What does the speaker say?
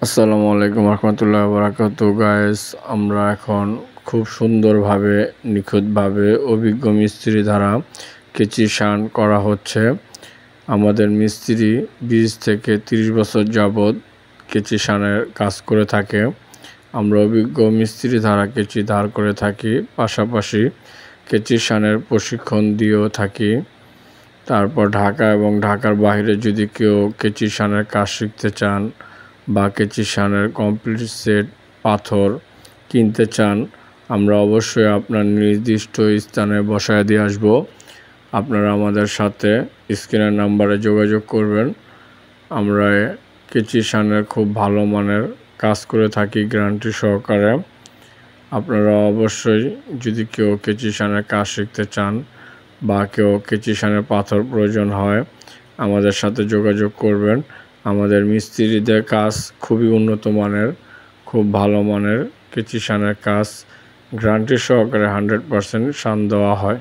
আসসালামু আলাইকুম রহমতুল্লাহ বারাকাতু গাইস। আমরা এখন খুব সুন্দরভাবে নিখুঁতভাবে অভিজ্ঞ মিস্ত্রি দ্বারা কেচি শান করা হচ্ছে। আমাদের মিস্ত্রি 20 থেকে 30 বছর যাবৎ কেচি শানের কাজ করে থাকে। আমরা অভিজ্ঞ মিস্ত্রি দ্বারা কেচি ধার করে থাকি, পাশাপাশি কেচি শানের প্রশিক্ষণ দিয়েও থাকি। তারপর ঢাকা এবং ঢাকার বাইরে যদি কেউ কেচি শানের কাজ শিখতে চান বা কেচি শানের কমপ্লিট সেট পাথর কিনতে চান, আমরা অবশ্যই আপনার নির্দিষ্ট স্থানে বসায় দিয়ে আসব। আপনারা আমাদের সাথে স্ক্রিনের নাম্বারে যোগাযোগ করবেন। আমরা কেচি শানের খুব ভালো মানের কাজ করে থাকি গ্যারান্টি সহকারে। আপনারা অবশ্যই যদি কেউ কেচি শানের কাজ শিখতে চান বা কেউ কেচি শানের পাথর প্রয়োজন হয়, আমাদের সাথে যোগাযোগ করবেন। আমাদের মিস্ত্রিদের কাজ খুবই উন্নত মানের, খুব ভালো মানের কেচি শানের কাজ গ্যারান্টি সহকারে 100% শান দেওয়া হয়।